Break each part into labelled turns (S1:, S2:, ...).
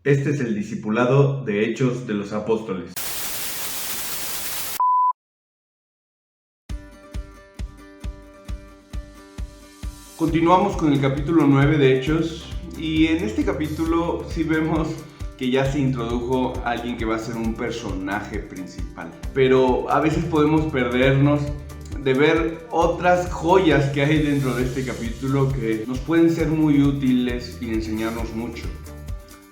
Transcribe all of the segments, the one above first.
S1: Este es el discipulado de Hechos de los Apóstoles. Continuamos con el capítulo 9 de Hechos, y en este capítulo sí vemos que ya se introdujo alguien que va a ser un personaje principal. Pero a veces podemos perdernos de ver otras joyas que hay dentro de este capítulo que nos pueden ser muy útiles y enseñarnos mucho.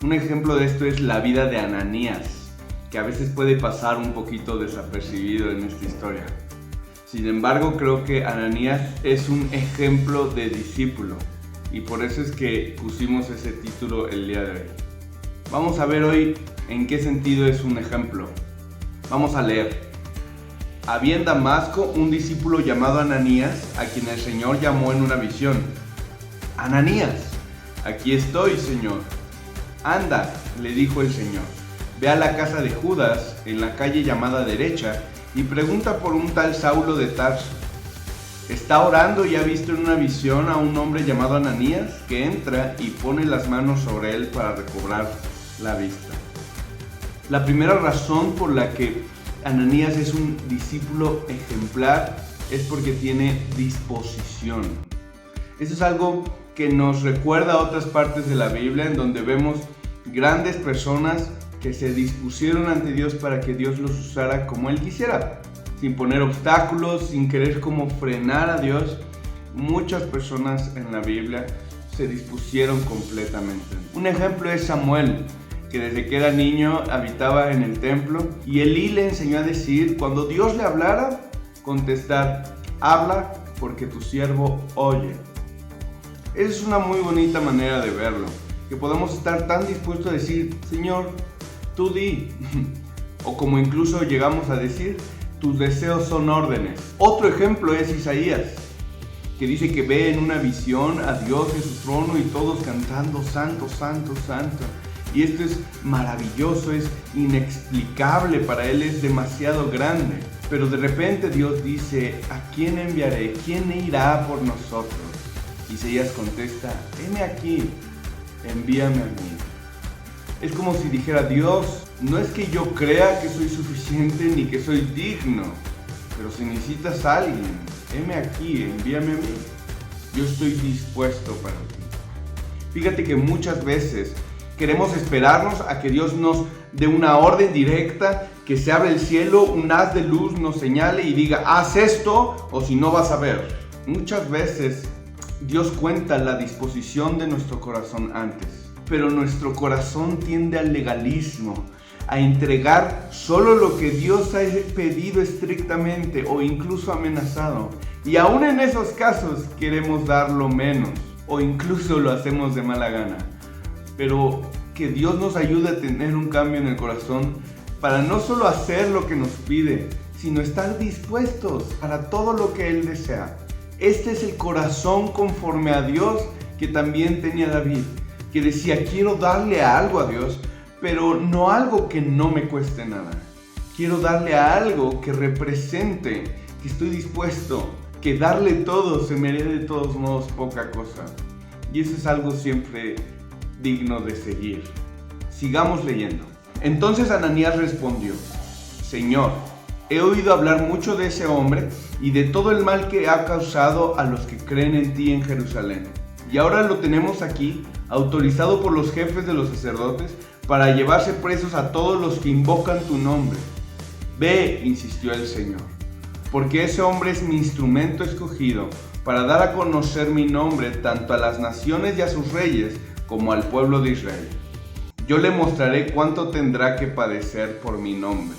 S1: Un ejemplo de esto es la vida de Ananías, que a veces puede pasar un poquito desapercibido en esta historia. Sin embargo, creo que Ananías es un ejemplo de discípulo, y por eso es que pusimos ese título el día de hoy. Vamos a ver hoy en qué sentido es un ejemplo. Vamos a leer. Había en Damasco un discípulo llamado Ananías, a quien el Señor llamó en una visión. Ananías, aquí estoy, Señor. Anda, le dijo el Señor, ve a la casa de Judas, en la calle llamada Derecha, y pregunta por un tal Saulo de Tarso. Está orando y ha visto en una visión a un hombre llamado Ananías, que entra y pone las manos sobre él para recobrar la vista. La primera razón por la que Ananías es un discípulo ejemplar es porque tiene disposición. Eso es algo que nos recuerda a otras partes de la Biblia, en donde vemos grandes personas que se dispusieron ante Dios para que Dios los usara como Él quisiera, sin poner obstáculos, sin querer como frenar a Dios. Muchas personas en la Biblia se dispusieron completamente. Un ejemplo es Samuel, que desde que era niño habitaba en el templo, y Elí le enseñó a decir, cuando Dios le hablara, contestar, habla porque tu siervo oye. Esa es una muy bonita manera de verlo, que podamos estar tan dispuestos a decir, Señor, tú di, o como incluso llegamos a decir, tus deseos son órdenes. Otro ejemplo es Isaías, que dice que ve en una visión a Dios en su trono y todos cantando, santo, santo, santo. Y esto es maravilloso, es inexplicable, para él es demasiado grande. Pero de repente Dios dice, ¿a quién enviaré? ¿Quién irá por nosotros? Isaías contesta, heme aquí, envíame a mí. Es como si dijera, Dios, no es que yo crea que soy suficiente ni que soy digno, pero si necesitas a alguien, heme aquí, envíame a mí. Yo estoy dispuesto para ti. Fíjate que muchas veces queremos esperarnos a que Dios nos dé una orden directa, que se abra el cielo, un haz de luz nos señale y diga, haz esto o si no vas a ver. Muchas veces Dios cuenta la disposición de nuestro corazón antes, pero nuestro corazón tiende al legalismo, a entregar solo lo que Dios ha pedido estrictamente o incluso amenazado. Y aún en esos casos queremos dar lo menos o incluso lo hacemos de mala gana. Pero que Dios nos ayude a tener un cambio en el corazón para no solo hacer lo que nos pide, sino estar dispuestos para todo lo que Él desea. Este es el corazón conforme a Dios que también tenía David, que decía, quiero darle algo a Dios, pero no algo que no me cueste nada. Quiero darle a algo que represente, que estoy dispuesto, que darle todo se me hará de todos modos poca cosa. Y eso es algo siempre digno de seguir. Sigamos leyendo. Entonces Ananías respondió, Señor, he oído hablar mucho de ese hombre y de todo el mal que ha causado a los que creen en ti en Jerusalén. Y ahora lo tenemos aquí, autorizado por los jefes de los sacerdotes, para llevarse presos a todos los que invocan tu nombre. Ve, insistió el Señor, porque ese hombre es mi instrumento escogido para dar a conocer mi nombre tanto a las naciones y a sus reyes como al pueblo de Israel. Yo le mostraré cuánto tendrá que padecer por mi nombre.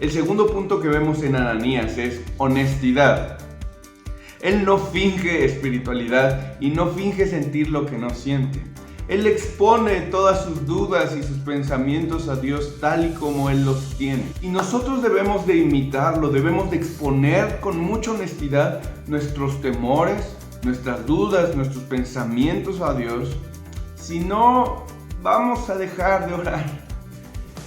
S1: El segundo punto que vemos en Ananías es honestidad. Él no finge espiritualidad y no finge sentir lo que no siente. Él expone todas sus dudas y sus pensamientos a Dios tal y como Él los tiene. Y nosotros debemos de imitarlo, debemos de exponer con mucha honestidad nuestros temores, nuestras dudas, nuestros pensamientos a Dios. Si no, vamos a dejar de orar.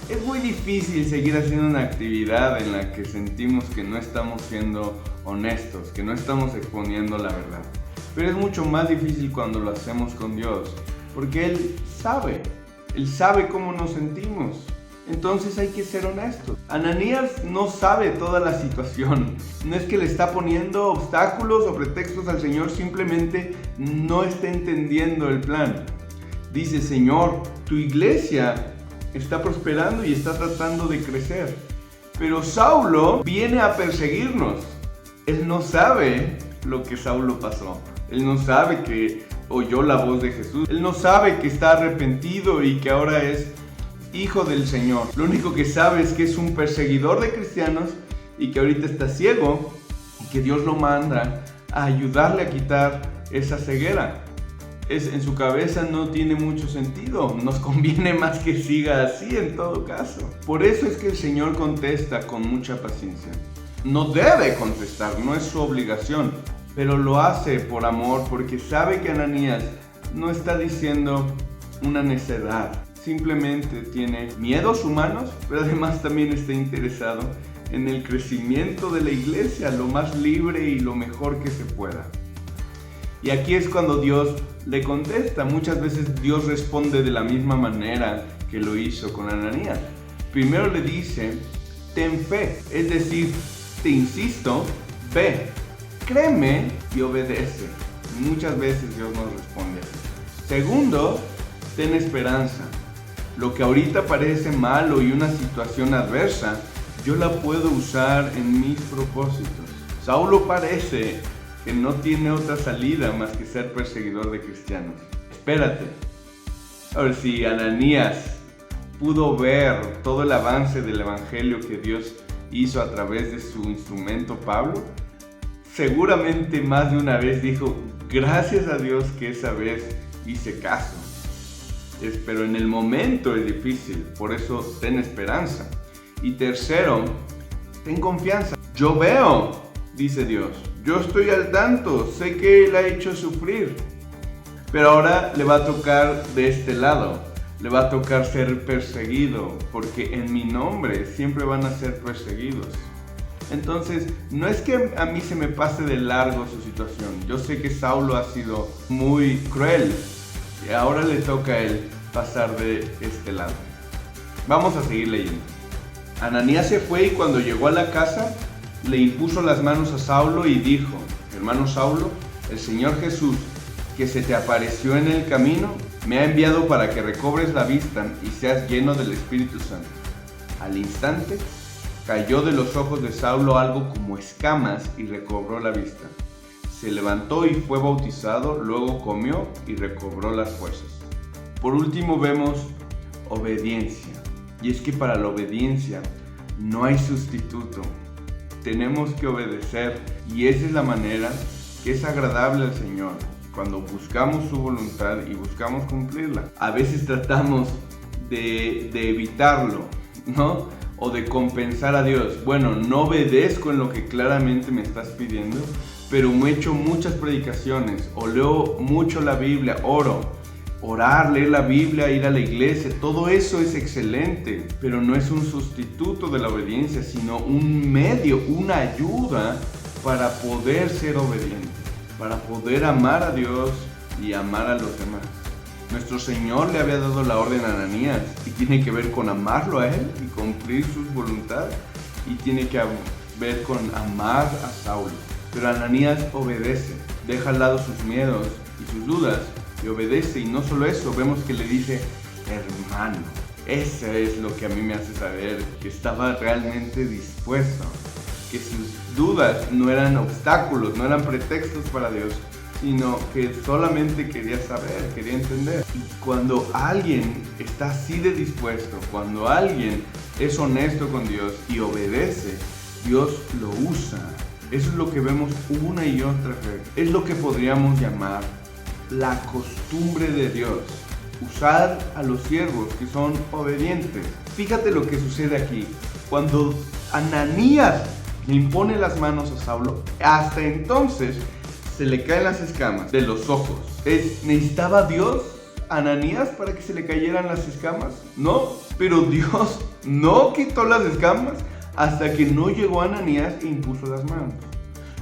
S1: Es muy difícil seguir haciendo una actividad en la que sentimos que no estamos siendo honestos, que no estamos exponiendo la verdad. Pero es mucho más difícil cuando lo hacemos con Dios, porque Él sabe, Él sabe cómo nos sentimos. Entonces hay que ser honestos. Ananías no sabe toda la situación. No es que le está poniendo obstáculos o pretextos al Señor, simplemente no está entendiendo el plan. Dice: Señor, tu iglesia está prosperando y está tratando de crecer, pero Saulo viene a perseguirnos. Él no sabe lo que Saulo pasó. Él no sabe que oyó la voz de Jesús. Él no sabe que está arrepentido y que ahora es hijo del Señor. Lo único que sabe es que es un perseguidor de cristianos y que ahorita está ciego y que Dios lo manda a ayudarle a quitar esa ceguera. En su cabeza no tiene mucho sentido. Nos conviene más que siga así en todo caso. Por eso es que el Señor contesta con mucha paciencia. No debe contestar, no es su obligación, pero lo hace por amor, porque sabe que Ananías no está diciendo una necedad. Simplemente tiene miedos humanos, pero además también está interesado en el crecimiento de la iglesia, lo más libre y lo mejor que se pueda. Y aquí es cuando Dios le contesta. Muchas veces Dios responde de la misma manera que lo hizo con Ananías. Primero le dice: ten fe, es decir, te insisto, ve, créeme y obedece. Muchas veces Dios nos responde así. Segundo, ten esperanza. Lo que ahorita parece malo y una situación adversa, yo la puedo usar en mis propósitos. Saulo parece que no tiene otra salida más que ser perseguidor de cristianos. Espérate. Ahora, si Ananías pudo ver todo el avance del evangelio que Dios hizo a través de su instrumento Pablo, seguramente más de una vez dijo: gracias a Dios que esa vez hice caso. Pero en el momento es difícil, por eso ten esperanza. Y tercero, ten confianza. Yo veo, dice Dios, yo estoy al tanto, sé que Él ha hecho sufrir, pero ahora le va a tocar de este lado, le va a tocar ser perseguido, porque en mi nombre siempre van a ser perseguidos. Entonces, no es que a mí se me pase de largo su situación. Yo sé que Saulo ha sido muy cruel y ahora le toca a él pasar de este lado. Vamos a seguir leyendo. Ananías se fue y cuando llegó a la casa, le impuso las manos a Saulo y dijo: hermano Saulo, el Señor Jesús, que se te apareció en el camino, me ha enviado para que recobres la vista y seas lleno del Espíritu Santo. Al instante, cayó de los ojos de Saulo algo como escamas y recobró la vista. Se levantó y fue bautizado, luego comió y recobró las fuerzas. Por último vemos obediencia. Y es que para la obediencia no hay sustituto. Tenemos que obedecer y esa es la manera que es agradable al Señor, cuando buscamos su voluntad y buscamos cumplirla. A veces tratamos de evitarlo, ¿no? O de compensar a Dios. Bueno, no obedezco en lo que claramente me estás pidiendo, pero me he hecho muchas predicaciones, o leo mucho la Biblia, orar, leer la Biblia, ir a la iglesia, todo eso es excelente, pero no es un sustituto de la obediencia, sino un medio, una ayuda para poder ser obediente, para poder amar a Dios y amar a los demás. Nuestro Señor le había dado la orden a Ananías y tiene que ver con amarlo a él y cumplir su voluntad, y tiene que ver con amar a Saulo. Pero Ananías obedece, deja al lado sus miedos y sus dudas y obedece. Y no solo eso, vemos que le dice hermano. Eso es lo que a mí me hace saber que estaba realmente dispuesto, que sus dudas no eran obstáculos, no eran pretextos para Dios, sino que solamente quería saber, quería entender. Y cuando alguien está así de dispuesto, cuando alguien es honesto con Dios y obedece, Dios lo usa. Eso es lo que vemos una y otra vez. Es lo que podríamos llamar la costumbre de Dios. Usar a los siervos que son obedientes. Fíjate lo que sucede aquí. Cuando Ananías le impone las manos a Saulo, hasta entonces se le caen las escamas de los ojos. ¿Necesitaba Dios a Ananías para que se le cayeran las escamas? No, pero Dios no quitó las escamas hasta que no llegó Ananías e impuso las manos.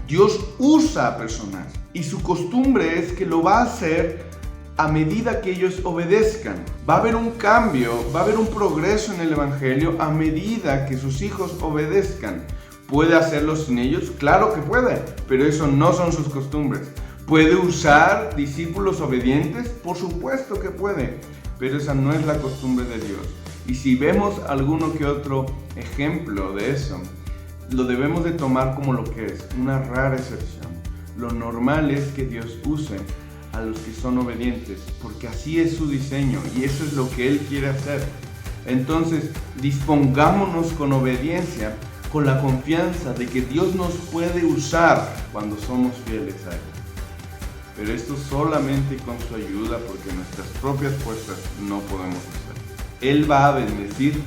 S1: Dios usa a personas y su costumbre es que lo va a hacer a medida que ellos obedezcan. Va a haber un cambio, va a haber un progreso en el evangelio a medida que sus hijos obedezcan. ¿Puede hacerlo sin ellos? Claro que puede, pero eso no son sus costumbres. ¿Puede usar discípulos obedientes? Por supuesto que puede, pero esa no es la costumbre de Dios. Y si vemos alguno que otro ejemplo de eso, lo debemos de tomar como lo que es, una rara excepción. Lo normal es que Dios use a los que son obedientes, porque así es su diseño y eso es lo que Él quiere hacer. Entonces, dispongámonos con obediencia, con la confianza de que Dios nos puede usar cuando somos fieles a Él. Pero esto solamente con su ayuda, porque nuestras propias fuerzas no podemos hacer. Él va a bendecir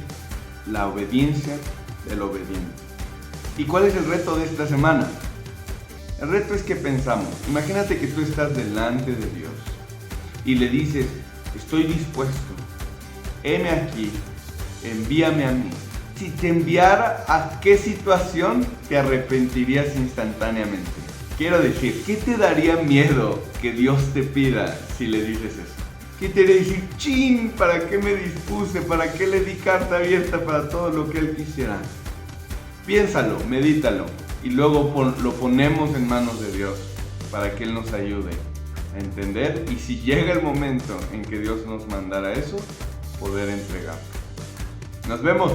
S1: la obediencia del obediente. ¿Y cuál es el reto de esta semana? El reto es que pensamos, imagínate que tú estás delante de Dios y le dices, estoy dispuesto, heme aquí, envíame a mí. Si te enviara, ¿a qué situación te arrepentirías instantáneamente? Quiero decir, ¿qué te daría miedo que Dios te pida si le dices eso? ¿Qué te haría decir, chin, ¿para qué me dispuse? ¿Para qué le di carta abierta para todo lo que Él quisiera? Piénsalo, medítalo. Y luego lo ponemos en manos de Dios para que Él nos ayude a entender y si llega el momento en que Dios nos mandara eso, poder entregar. Nos vemos.